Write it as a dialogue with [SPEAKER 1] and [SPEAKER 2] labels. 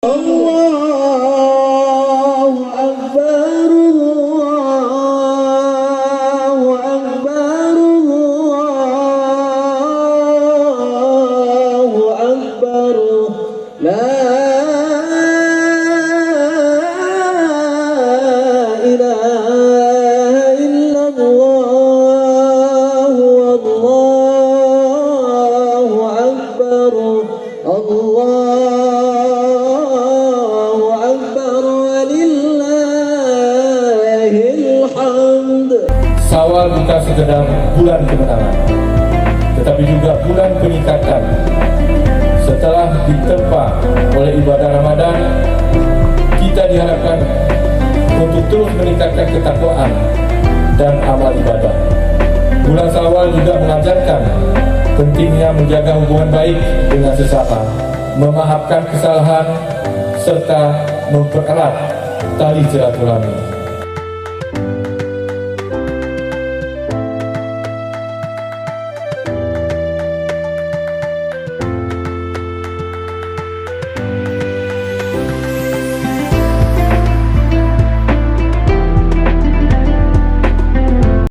[SPEAKER 1] الله أكبر الله أكبر الله أكبر لا إله إلا الله والله أكبر الله
[SPEAKER 2] Syawal bukan sekedar bulan kemenangan, tetapi juga bulan peningkatan. Setelah ditempa oleh ibadah Ramadan, kita diharapkan untuk terus meningkatkan ketakwaan dan amal ibadah. Bulan Syawal juga mengajarkan pentingnya menjaga hubungan baik dengan sesama, memaafkan kesalahan, serta mempererat tali silaturahmi.